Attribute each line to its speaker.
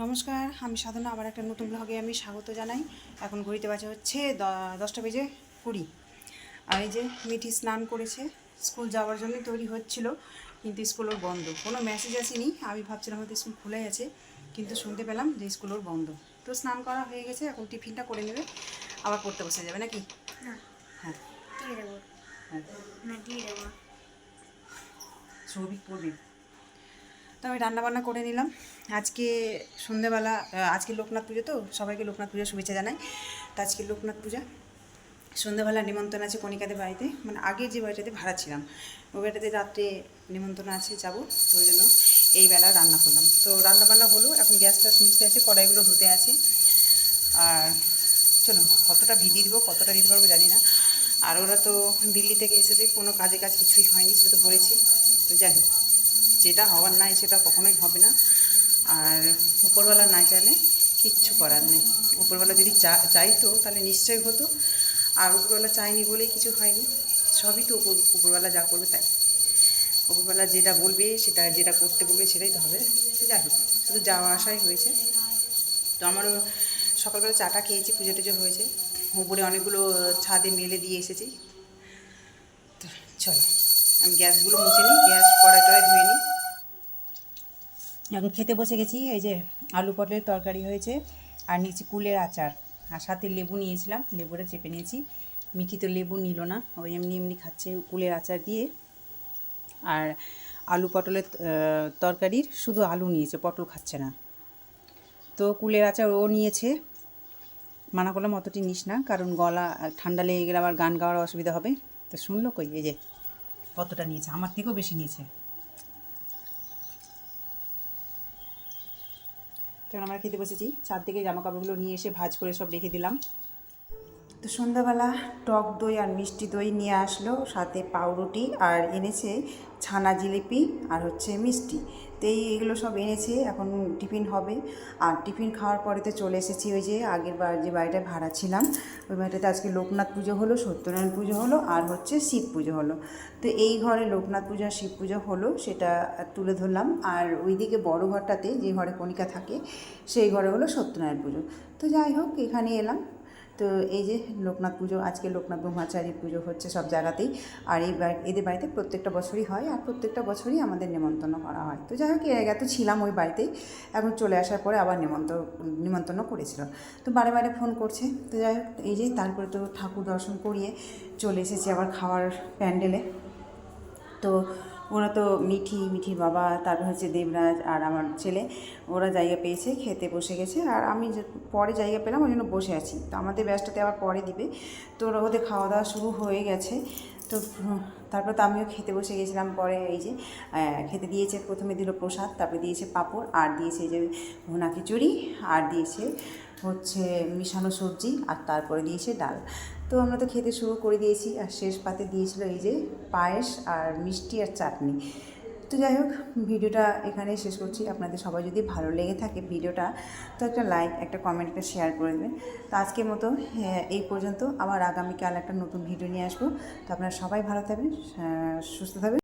Speaker 1: নমস্কার, আমি সাধনা। আবার একটা নতুন ব্লগে আমি স্বাগত জানাই। এখন ঘড়িতে বাজে হচ্ছে 10টা বেজে 20। আর এই যে মিঠি স্নান করেছে, স্কুল যাওয়ার জন্য তৈরি হচ্ছিল, কিন্তু স্কুল ওর বন্ধ। কোনো মেসেজ আসেনি, আমি ভাবছিলাম হয়তো স্কুল খুলে আছে, কিন্তু শুনতে পেলাম যে স্কুল ওর বন্ধ। তো স্নান করা হয়ে গেছে, এখন টিফিনটা করে নেবে, আবার পড়তে বসে যাবে নাকি?
Speaker 2: হ্যাঁ,
Speaker 1: হ্যাঁ
Speaker 2: দিয়ে দেবো।
Speaker 1: হ্যাঁ,
Speaker 2: না, দিয়ে দেবো।
Speaker 1: সৌভিক পড়বে। তো আমি রান্নাবান্না করে নিলাম। আজকে সন্ধ্যেবেলা, আজকে লোকনাথ পুজো, তো সবাইকে লোকনাথ পুজোর শুভেচ্ছা জানাই। তো আজকে লোকনাথ পূজা, সন্ধ্যাবেলা নিমন্ত্রণ আছে কণিকাদের বাড়িতে, মানে আগে যে বাড়িটাতে ভাড়া ছিলাম ওই বাড়িটাতে রাত্রে নিমন্ত্রণ আছে, যাবো। তো ওই জন্য এই বেলা রান্না করলাম। তো রান্নাবান্না হলো, এখন গ্যাসটা মুছতে আছে, কড়াইগুলো ধুতে আছে। আর চলো, কতটা ভিডিও দেবো, কতটা দিতে পারবো জানি না। আর ওরা তো দিল্লি থেকে এসেছে, কোনো কাজ কিছুই হয়নি, সেটা তো বলেছি। তো যাই হোক, যেটা হওয়ার নাই সেটা কখনোই হবে না। আর উপরওয়ালা না চাইলে কিচ্ছু করার নেই। উপরওয়ালা যদি চাইতো তাহলে নিশ্চয়ই হতো। আর উপরওয়ালা চায়নি বলেই কিছু হয়নি। সবই তো উপরওয়ালা যা করবে তাই। উপরওয়ালা যেটা বলবে, সেটা যেটা করতে বলবে সেটাই তো হবে। তো যাই হোক, শুধু যাওয়া আসাই হয়েছে। তো আমারও সকালবেলা চাটা খেয়েছি, পুজো টুজো হয়েছে, উপরে অনেকগুলো ছাদে মেলে দিয়ে এসেছি। তো চলো, আমি গ্যাসগুলো মুছে নিই, গ্যাস কড়াই টড়াই ধুয়ে নিই। এখন খেতে বসে গেছি। এই যে আলু পটলের তরকারি হয়েছে, আর নিয়েছি কুলের আচার, আর সাথে লেবু নিয়েছিলাম, লেবুটা চেপে নিয়েছি। মিঠি তো লেবু নিল না, ওই এমনি এমনি খাচ্ছে কুলের আচার দিয়ে। আর আলু পটলের তরকারির শুধু আলু নিয়েছে, পটল খাচ্ছে না। তো কুলের আচার ও নিয়েছে। মানা করলাম অতটি নিস না, কারণ গলা ঠান্ডা লেগে গেলে আবার গান গাওয়ার অসুবিধা হবে। তো শুনলো কই, এই যে কতটা নিয়েছে, আমার থেকেও বেশি নিয়েছে। তখন আমরা খেতে বসেছি, ছাদ থেকে জামা কাপড়গুলো নিয়ে এসে ভাঁজ করে সব রেখে দিলাম। তো সন্ধ্যাবেলা টক দই আর মিষ্টি দই নিয়ে আসলো, সাথে পাউরুটি, আর এনেছে ছানা জিলিপি, আর হচ্ছে মিষ্টি। তো এইগুলো সব এনেছে, এখন টিফিন হবে। আর টিফিন খাওয়ার পরে তো চলে এসেছি ওই যে আগের বার যে বাড়িটায় ভাড়া ছিলাম, ওই বাড়িটাতে আজকে লোকনাথ পুজো হলো, সত্যনারায়ণ পুজো হলো, আর হচ্ছে শিব পুজো হলো। তো এই ঘরে লোকনাথ পুজো আর শিব পুজো হলো, সেটা তুলে ধরলাম। আর ওইদিকে বড় ঘরটাতে, যে ঘরে কণিকা থাকে, সেই ঘরে হলো সত্যনারায়ণ পুজো। তো যাই হোক, এখানে এলাম। তো এই যে লোকনাথ পুজো, আজকে লোকনাথ ব্রহ্মচারী পুজো হচ্ছে সব জায়গাতেই। আর এদের বাড়িতে প্রত্যেকটা বছরই হয়, আর প্রত্যেকটা বছরই আমাদের নেমন্তন্ন করা হয়। তো যাই হোক, এর আগে তো ছিলাম ওই বাড়িতেই, এখন চলে আসার পরে আবার নিমন্ত্রণ করেছিল। তো বারে বারে ফোন করছে। তো যাই হোক, এই যে তারপরে তো ঠাকুর দর্শন করিয়ে চলে এসেছি আবার খাওয়ার প্যান্ডেলে। তো ওরা তো মিঠির বাবা, তারপর হচ্ছে দেবরাজ আর আমার ছেলে, ওরা জায়গা পেয়েছে, খেতে বসে গেছে। আর আমি যে পরে জায়গা পেলাম, ওই জন্য বসে আছি। তো আমাদের ব্যাচটাতে আবার পরে দিবে। তো ওদের খাওয়া দাওয়া শুরু হয়ে গেছে। তো তারপর তো আমিও খেতে বসে গেছিলাম। পরে এই যে খেতে দিয়েছে, প্রথমে দিল প্রসাদ, তারপরে দিয়েছে পাঁপড়, আর দিয়েছে এই যে ভুনা খিচুড়ি, আর দিয়েছে হচ্ছে মিশানো সবজি, আর তারপরে দিয়েছে ডাল। তো আমরা তো খেতে শুরু করে দিয়েছি, আর শেষ পাতে দিয়েছিল এই যে পায়েস আর মিষ্টি আর চাটনি। তো যাই হোক, ভিডিওটা এখানেই শেষ করছি। আপনাদের সবাই যদি ভালো লেগে থাকে ভিডিওটা, তো একটা লাইক, একটা কমেন্ট, একটা শেয়ার করে দেবেন। তো আজকের মতো এই পর্যন্ত। আবার আগামীকাল একটা নতুন ভিডিও নিয়ে আসবো। তো আপনারা সবাই ভালো থাকবেন, সুস্থ থাকবেন।